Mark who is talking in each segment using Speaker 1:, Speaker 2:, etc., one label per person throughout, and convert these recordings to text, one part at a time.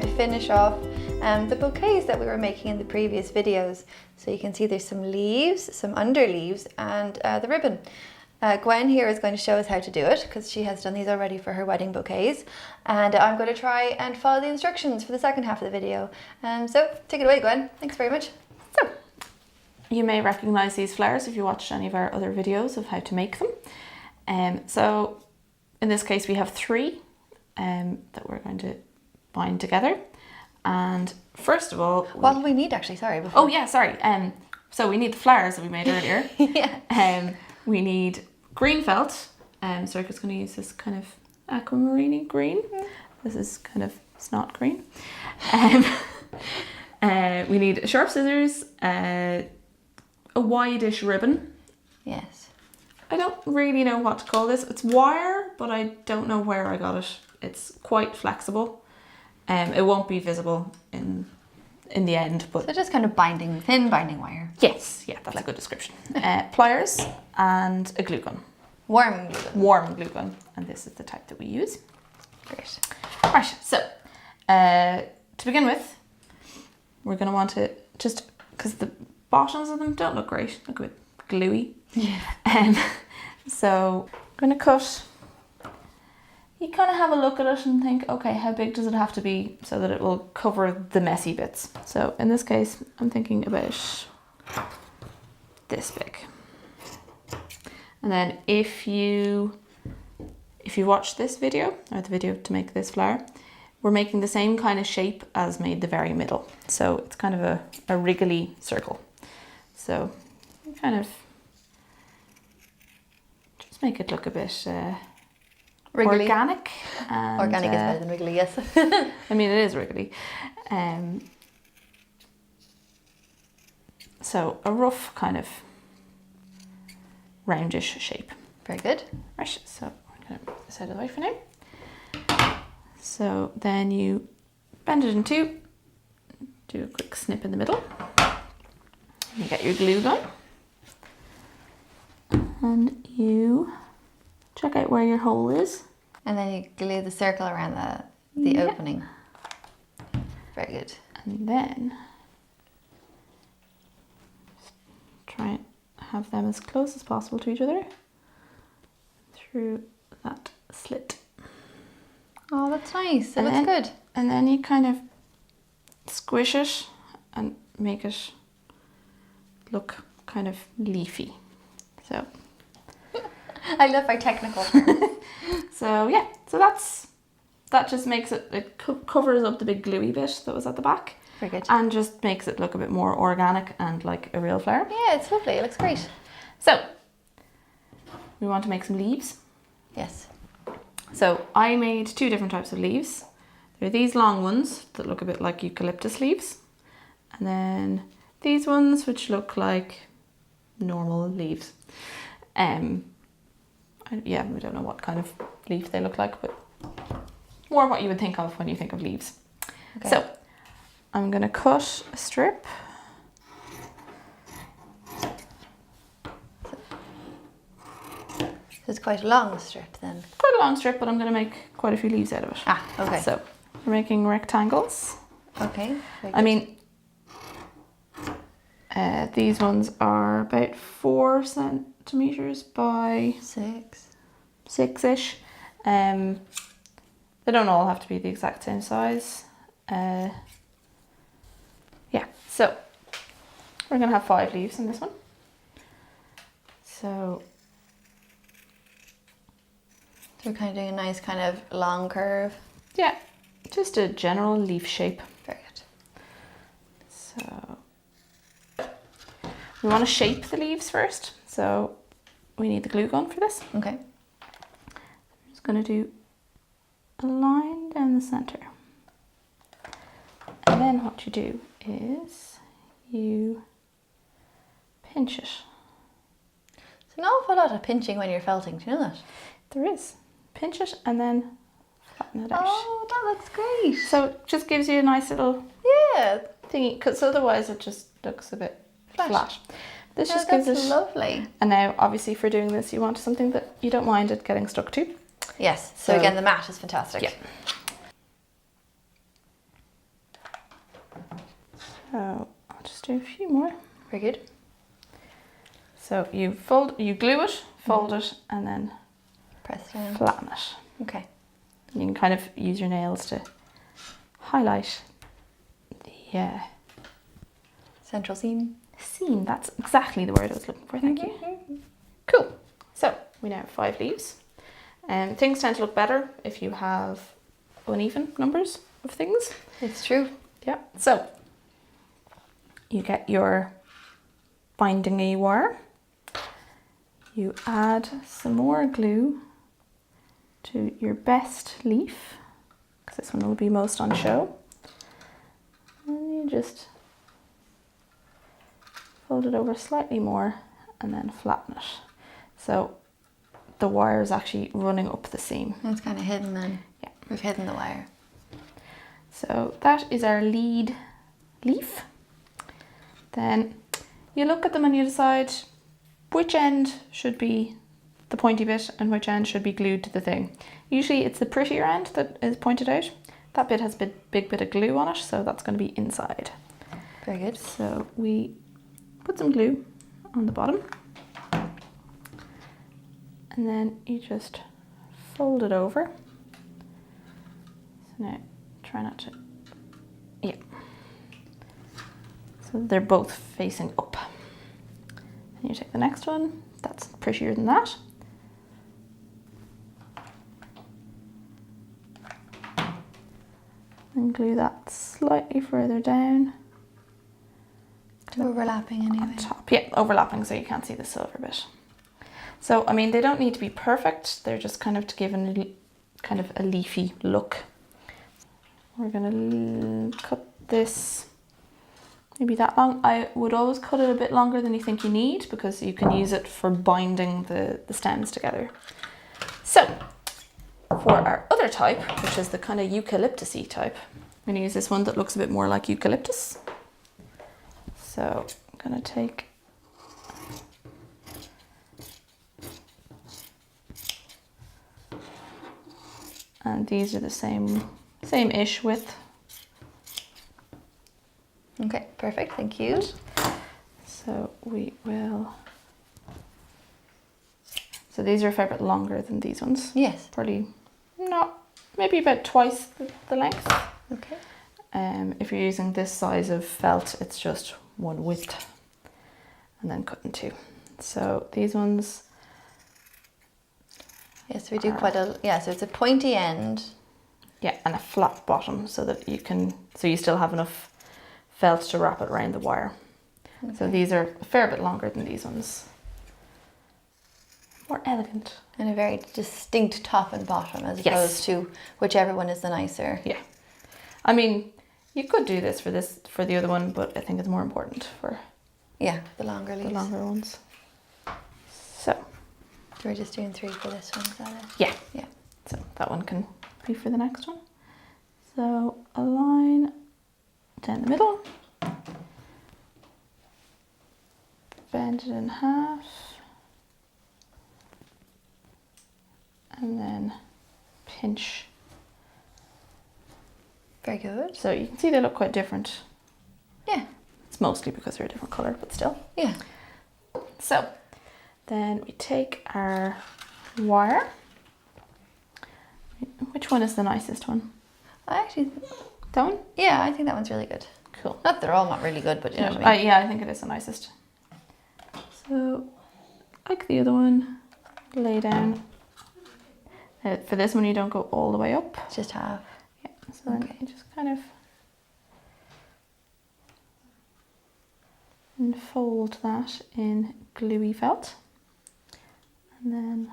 Speaker 1: to finish off the bouquets that we were making in the previous videos. So you can see there's some leaves, some under leaves, and the ribbon. Gwen here is going to show us how to do it because she has done these already for her wedding bouquets, and I'm going to try and follow the instructions for the second half of the video. So take it away, Gwen. Thanks very much.
Speaker 2: So you may recognize these flowers if you watched any of our other videos of how to make them. So in this case we have 3 that we're going to bind together. And first of all,
Speaker 1: what do we need actually? Sorry. Before.
Speaker 2: Oh yeah, sorry. So we need the flowers that we made earlier.
Speaker 1: Yeah.
Speaker 2: We need green felt. Circa's going to use this kind of aquamarine green. This is kind of snot green. We need sharp scissors, a wide-ish ribbon.
Speaker 1: Yes.
Speaker 2: I don't really know what to call this. It's wire, but I don't know where I got it. It's quite flexible. It won't be visible in the end, but
Speaker 1: so just kind of binding, thin binding wire.
Speaker 2: Yes, yeah, that's a good description. Pliers and a glue gun.
Speaker 1: Warm glue gun.
Speaker 2: Warm glue gun, and this is the type that we use.
Speaker 1: Great.
Speaker 2: Right, so to begin with, we're going to want to just, because the bottoms of them don't look great, look a bit gluey.
Speaker 1: Yeah.
Speaker 2: So I'm going to cut. You kind of have a look at it and think, okay, how big does it have to be so that it will cover the messy bits? So in this case, I'm thinking about this big. And then if you watch this video, or the video to make this flower, we're making the same kind of shape as made the very middle. So it's kind of a wriggly circle. So you kind of just make it look a bit
Speaker 1: Wriggly.
Speaker 2: Organic. And,
Speaker 1: organic is better than wriggly, yes.
Speaker 2: I mean, it is wriggly. So a rough kind of roundish shape.
Speaker 1: Very good.
Speaker 2: Right, so I'm going to put this out of the way for now. So then you bend it in 2, do a quick snip in the middle. You get your glue gun. And you check out where your hole is.
Speaker 1: And then you glue the circle around the opening. Very good.
Speaker 2: And then try and have them as close as possible to each other through that slit.
Speaker 1: Oh, that's nice. It looks good.
Speaker 2: And then you kind of squish it and make it look kind of leafy. So
Speaker 1: I love our technical terms.
Speaker 2: So yeah, so that just makes it covers up the big gluey bit that was at the back.
Speaker 1: Very good.
Speaker 2: And just makes it look a bit more organic and like a real flower.
Speaker 1: Yeah, it's lovely. It looks great.
Speaker 2: So we want to make some leaves.
Speaker 1: Yes.
Speaker 2: So I made 2 different types of leaves. There are these long ones that look a bit like eucalyptus leaves. And then these ones which look like normal leaves. Yeah, we don't know what kind of leaf they look like, but more what you would think of when you think of leaves. Okay. So I'm going to cut a strip.
Speaker 1: So it's quite a long strip then.
Speaker 2: Quite a long strip, but I'm going to make quite a few leaves out of it.
Speaker 1: Ah, okay.
Speaker 2: So we're making rectangles.
Speaker 1: Okay.
Speaker 2: I mean, these ones are about 4 centimeters by 6-ish. They don't all have to be the exact same size. Yeah, so we're going to have 5 leaves in this one. So
Speaker 1: we're kind of doing a nice kind of long curve.
Speaker 2: Yeah, just a general leaf shape.
Speaker 1: Very good.
Speaker 2: So we want to shape the leaves first. So we need the glue gun for this.
Speaker 1: Okay.
Speaker 2: I'm just going to do a line down the center. And then what you do is you pinch it.
Speaker 1: There's an awful lot of pinching when you're felting, do you know that?
Speaker 2: There is. Pinch it and then flatten it out.
Speaker 1: Oh, that looks great.
Speaker 2: So it just gives you a nice little thingy, because otherwise it just looks a bit flat. This just gives it
Speaker 1: lovely.
Speaker 2: And now obviously for doing this you want something that you don't mind it getting stuck to.
Speaker 1: Yes, so again the mat is fantastic.
Speaker 2: Yeah. So I'll just do a few more.
Speaker 1: Very good.
Speaker 2: So you glue it, fold it, and then
Speaker 1: Press down.
Speaker 2: flatten it.
Speaker 1: Okay.
Speaker 2: You can kind of use your nails to highlight the
Speaker 1: Central seam.
Speaker 2: seam. That's exactly the word I was looking for. Thank you. Cool. So we now have 5 leaves. Things tend to look better if you have uneven numbers of things.
Speaker 1: It's true.
Speaker 2: Yeah. So you get your binding wire. You add some more glue to your best leaf, because this one will be most on show. And you just fold it over slightly more and then flatten it. So the wire is actually running up the seam.
Speaker 1: It's kind of hidden then.
Speaker 2: Yeah.
Speaker 1: We've hidden the wire.
Speaker 2: So that is our lead leaf. Then you look at them and you decide which end should be the pointy bit and which end should be glued to the thing. Usually it's the prettier end that is pointed out. That bit has a big bit of glue on it, so that's going to be inside.
Speaker 1: Very good.
Speaker 2: So we put some glue on the bottom and then you just fold it over. So now try not to, yeah. So they're both facing up. And you take the next one, that's prettier than that. And glue that slightly further down.
Speaker 1: Overlapping anyway.
Speaker 2: Top, yeah, overlapping so you can't see the silver bit. So, I mean, they don't need to be perfect. They're just kind of to give kind of a leafy look. We're gonna cut this maybe that long. I would always cut it a bit longer than you think you need, because you can use it for binding the stems together. So, for our other type, which is the kind of eucalyptus-y type, I'm gonna use this one that looks a bit more like eucalyptus. So I'm gonna take and these are the same-ish width.
Speaker 1: Okay, perfect, thank you.
Speaker 2: So we will. So these are a fair bit longer than these ones.
Speaker 1: Yes.
Speaker 2: Probably not, maybe about twice the length.
Speaker 1: Okay.
Speaker 2: If you're using this size of felt, it's just one width and then cut in 2. So these ones.
Speaker 1: Yes, we do quite a, yeah, so it's a pointy end.
Speaker 2: Yeah, and a flat bottom so that you still have enough felt to wrap it around the wire. Okay. So these are a fair bit longer than these ones. More elegant.
Speaker 1: And a very distinct top and bottom as opposed to whichever one is the nicer.
Speaker 2: Yeah. I mean, you could do this for the other one, but I think it's more important for
Speaker 1: the longer leaves.
Speaker 2: The longer ones. So
Speaker 1: we're just doing 3 for this one, is that it?
Speaker 2: Yeah.
Speaker 1: Yeah.
Speaker 2: So that one can be for the next one. So a line down the middle. Bend it in half. And then pinch.
Speaker 1: Very good.
Speaker 2: So you can see they look quite different.
Speaker 1: Yeah.
Speaker 2: It's mostly because they're a different colour, but still.
Speaker 1: Yeah.
Speaker 2: So then we take our wire. Which one is the nicest one?
Speaker 1: That one? Yeah, I think that one's really good.
Speaker 2: Cool.
Speaker 1: Not that they're all not really good, but you know what I mean.
Speaker 2: Yeah, I think it is the nicest. So, like the other one, lay down. For this one, you don't go all the way up.
Speaker 1: Just half.
Speaker 2: Yeah, so then you just kind of enfold that in gluey felt. And then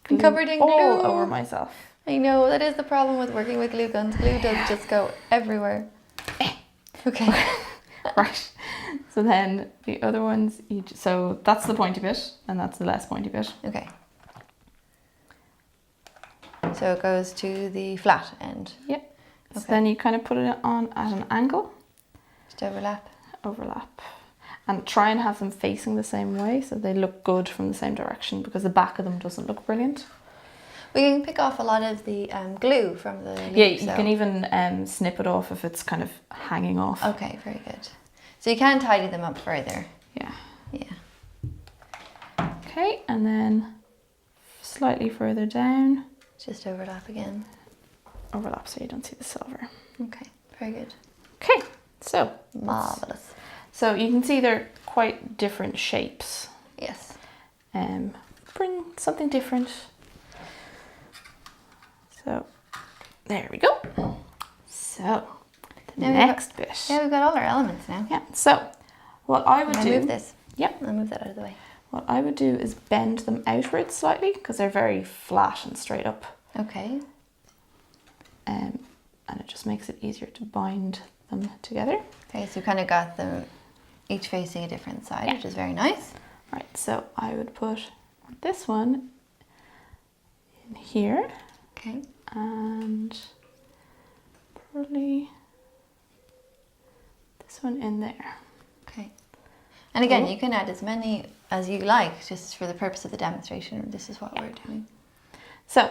Speaker 2: glue
Speaker 1: covered in
Speaker 2: all
Speaker 1: glue.
Speaker 2: over myself.
Speaker 1: I know, that is the problem with working with glue guns. Glue does just go everywhere. Okay.
Speaker 2: Right. So then the other ones, so that's the pointy bit and that's the less pointy bit.
Speaker 1: Okay. So it goes to the flat end.
Speaker 2: Yep.
Speaker 1: Okay.
Speaker 2: So then you kind of put it on at an angle.
Speaker 1: Just overlap.
Speaker 2: Overlap. And try and have them facing the same way so they look good from the same direction, because the back of them doesn't look brilliant.
Speaker 1: We can pick off a lot of the glue from the leaf.
Speaker 2: Yeah, you can even snip it off if it's kind of hanging off.
Speaker 1: Okay, very good. So you can tidy them up further.
Speaker 2: Yeah.
Speaker 1: Yeah.
Speaker 2: Okay, and then slightly further down.
Speaker 1: Just overlap again.
Speaker 2: Overlap so you don't see the silver.
Speaker 1: Okay, very good.
Speaker 2: Okay, so.
Speaker 1: Marvellous.
Speaker 2: So you can see they're quite different shapes.
Speaker 1: Yes.
Speaker 2: Bring something different. So there we go. So the next bit.
Speaker 1: Yeah, we've got all our elements now.
Speaker 2: Yeah. So what I would do.
Speaker 1: Move this.
Speaker 2: Yep.
Speaker 1: I'll move that out of the way.
Speaker 2: What I would do is bend them outwards slightly because they're very flat and straight up.
Speaker 1: Okay.
Speaker 2: And it just makes it easier to bind them together.
Speaker 1: Okay, so you kind of got them each facing a different side, which is very nice.
Speaker 2: Right, so I would put this one in here.
Speaker 1: Okay.
Speaker 2: And probably this one in there.
Speaker 1: Okay. And again, you can add as many as you like, just for the purpose of the demonstration. This is what we're doing.
Speaker 2: So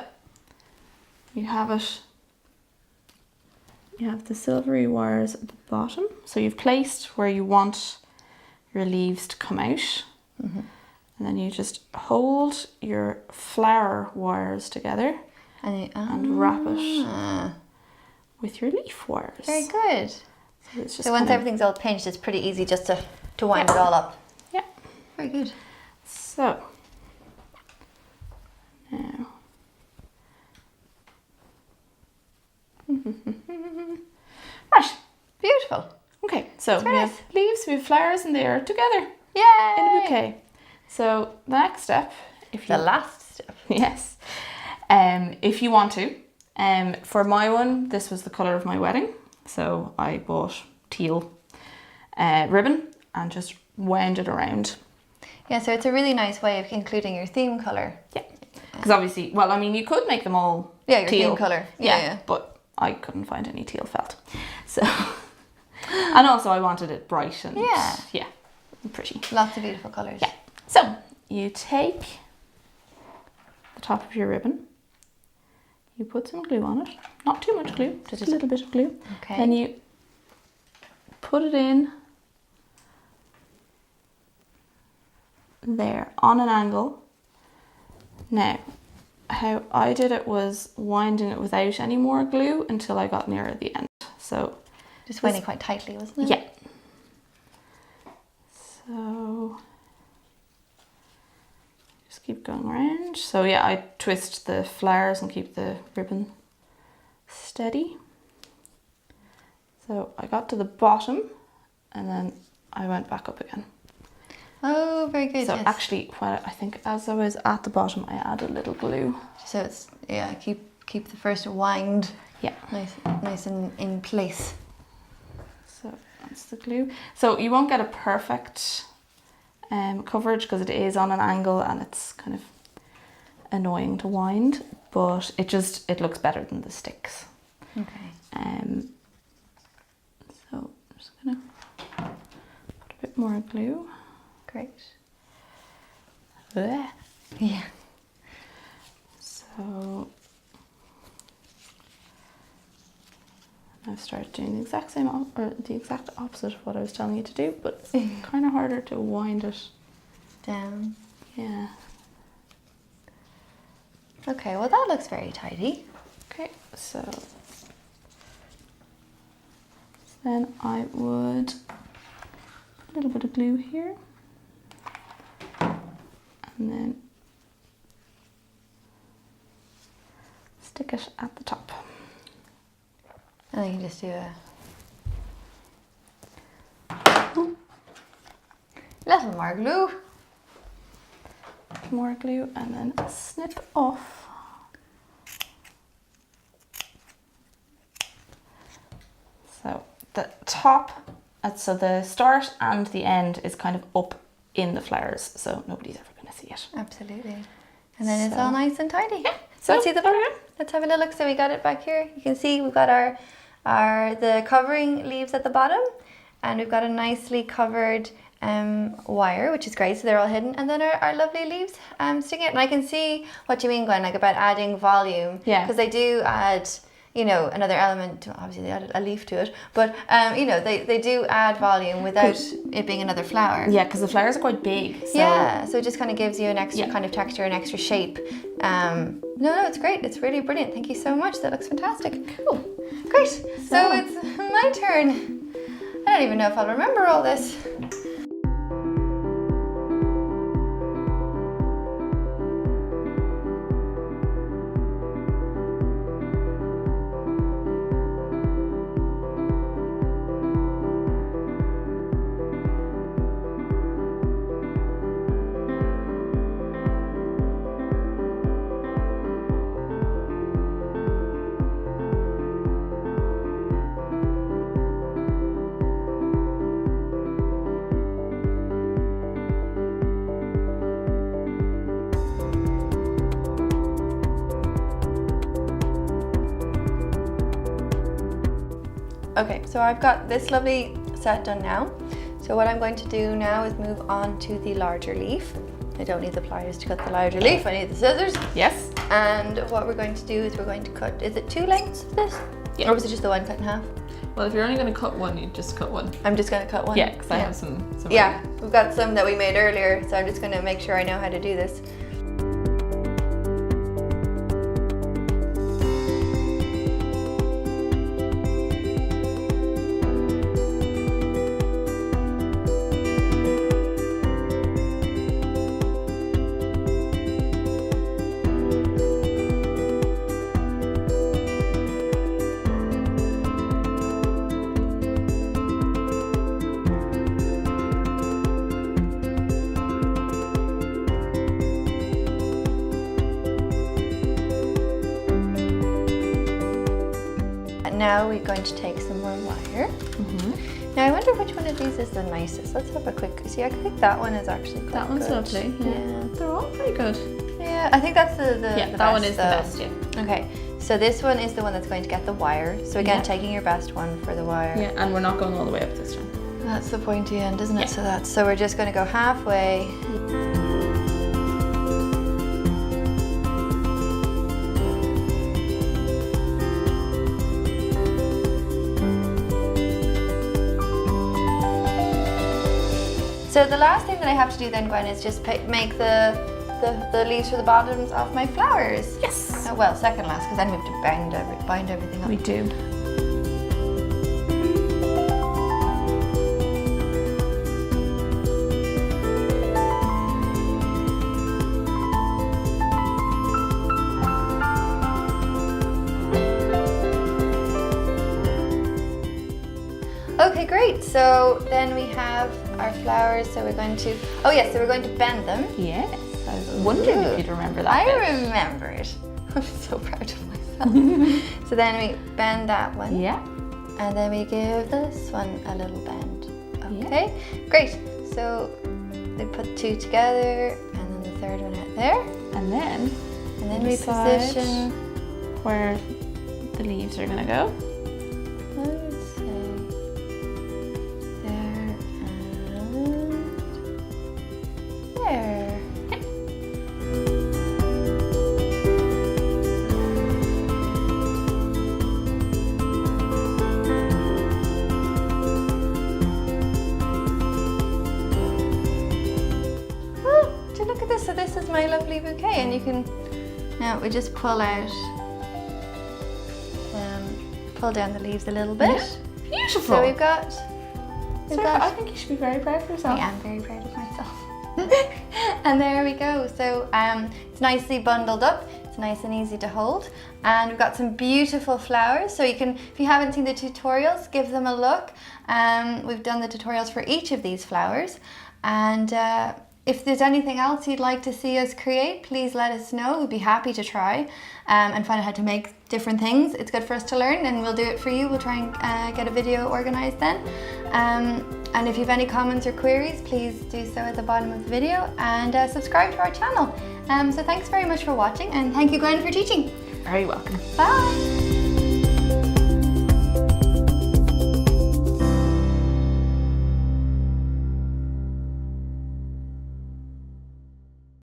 Speaker 2: you have it. You have the silvery wires at the bottom. So you've placed where you want your leaves to come out. Mm-hmm. And then you just hold your flower wires together and wrap it with your leaf wires.
Speaker 1: Very good.
Speaker 2: So
Speaker 1: once everything's all pinched, it's pretty easy just to wind it all up.
Speaker 2: Yeah.
Speaker 1: Very good.
Speaker 2: So now. Right.
Speaker 1: Beautiful.
Speaker 2: Okay, so we have leaves, we have flowers, and they are together.
Speaker 1: Yay!
Speaker 2: In a bouquet. So the next step,
Speaker 1: the last step.
Speaker 2: Yes. If you want to. For my one, this was the colour of my wedding. So I bought teal ribbon and just wound it around.
Speaker 1: Yeah, so it's a really nice way of including your theme colour.
Speaker 2: Yeah. Because obviously, well, I mean, you could make them all
Speaker 1: your
Speaker 2: teal.
Speaker 1: theme colour. Yeah.
Speaker 2: But I couldn't find any teal felt. So, and also I wanted it bright and pretty.
Speaker 1: Lots of beautiful colours.
Speaker 2: Yeah. So you take the top of your ribbon, you put some glue on it, not too much glue, just a little bit of glue.
Speaker 1: Okay.
Speaker 2: Then you put it in there on an angle. Now, how I did it was winding it without any more glue until I got nearer the end. So
Speaker 1: just winding quite tightly, wasn't it?
Speaker 2: Yeah. So just keep going around. So yeah, I twist the flowers and keep the ribbon steady. So I got to the bottom and then I went back up again.
Speaker 1: Oh, very good.
Speaker 2: So actually, I think as I was at the bottom, I added a little glue.
Speaker 1: So it's, keep the first wind nice and in place.
Speaker 2: So that's the glue. So you won't get a perfect coverage because it is on an angle and it's kind of annoying to wind, but it looks better than the sticks.
Speaker 1: Okay.
Speaker 2: So I'm just gonna put a bit more glue.
Speaker 1: Great.
Speaker 2: Blech.
Speaker 1: Yeah.
Speaker 2: So I've started doing the exact same or the exact opposite of what I was telling you to do, but it's kind of harder to wind it
Speaker 1: down.
Speaker 2: Yeah.
Speaker 1: Okay, well that looks very tidy.
Speaker 2: Okay, so then I would put a little bit of glue here and then stick it at the top.
Speaker 1: And then you can just do a little more glue.
Speaker 2: More glue and then snip off. So the top, so the start and the end is kind of up in the flowers, so nobody's ever going to see it.
Speaker 1: Absolutely. And then it's all nice and tidy.
Speaker 2: Yeah.
Speaker 1: So let's see the bottom. Let's have a little look. So we got it back here. You can see we've got the covering leaves at the bottom, and we've got a nicely covered wire, which is great. So they're all hidden, and then our lovely leaves sticking out. And I can see what you mean, Gwen, like about adding volume.
Speaker 2: Yeah.
Speaker 1: Because they do add, you know, another element. Obviously, they added a leaf to it, but you know, they do add volume without it being another flower.
Speaker 2: Yeah, because the flowers are quite big. So.
Speaker 1: Yeah, so it just kind of gives you an extra kind of texture, an extra shape. No, it's great. It's really brilliant. Thank you so much. That looks fantastic. Cool. Great. So it's my turn. I don't even know if I'll remember all this. Okay, so I've got this lovely set done now. So what I'm going to do now is move on to the larger leaf. I don't need the pliers to cut the larger leaf, I need the scissors.
Speaker 2: Yes.
Speaker 1: And what we're going to do is we're going to cut, is it 2 lengths of this?
Speaker 2: Yeah.
Speaker 1: Or was it just the one cut in half?
Speaker 2: Well, if you're only going to cut one, you just cut one.
Speaker 1: I'm just going to cut one?
Speaker 2: Yeah, because I have some.
Speaker 1: Yeah, we've got some that we made earlier, so I'm just going to make sure I know how to do this. Now we're going to take some more wire. Now I wonder which one of these is the nicest. Let's have a quick, see, I think that one is actually quite
Speaker 2: That one's
Speaker 1: good.
Speaker 2: lovely. Yeah. They're all pretty good.
Speaker 1: Yeah, I think that's the
Speaker 2: Yeah,
Speaker 1: the
Speaker 2: that one
Speaker 1: best,
Speaker 2: is
Speaker 1: though.
Speaker 2: the best, yeah.
Speaker 1: Okay, so this one is the one that's going to get the wire. So again,
Speaker 2: Yeah.
Speaker 1: taking your best one for the wire.
Speaker 2: Yeah, and we're not going all the way up this time.
Speaker 1: That's the pointy end, isn't it?
Speaker 2: Yeah.
Speaker 1: So we're just going to go halfway. So the last thing that I have to do then, Gwen, is just make the leaves for the bottoms of my flowers.
Speaker 2: Yes.
Speaker 1: Oh, well, second last, because then we have to bind everything up.
Speaker 2: We do.
Speaker 1: Okay, great. So then we have our flowers. So we're going to, oh yes, so we're going to bend them.
Speaker 2: Yes. I was wondering if you'd remember that bit.
Speaker 1: I remember it. I'm so proud of myself. So then we bend that one.
Speaker 2: Yeah.
Speaker 1: And then we give this one a little bend. Okay, great. So we put 2 together and then the third one out there.
Speaker 2: And then
Speaker 1: we
Speaker 2: decide
Speaker 1: position
Speaker 2: where the leaves are going to go.
Speaker 1: I would say there and there. Oh, do look at this. So this is my lovely bouquet, and you can, now we just pull out, pull down the leaves a little bit.
Speaker 2: Yeah. Beautiful.
Speaker 1: So we've got,
Speaker 2: I think you should be very proud of yourself.
Speaker 1: I am very proud of myself. And there we go. So it's nicely bundled up. It's nice and easy to hold. And we've got some beautiful flowers. So you can, if you haven't seen the tutorials, give them a look. We've done the tutorials for each of these flowers. And if there's anything else you'd like to see us create, please let us know. We'd be happy to try and find out how to make different things. It's good for us to learn, and we'll do it for you. We'll try and get a video organized then. And if you have any comments or queries, please do so at the bottom of the video, and subscribe to our channel. So thanks very much for watching, and thank you, Gwen, for teaching.
Speaker 2: Very welcome.
Speaker 1: Bye.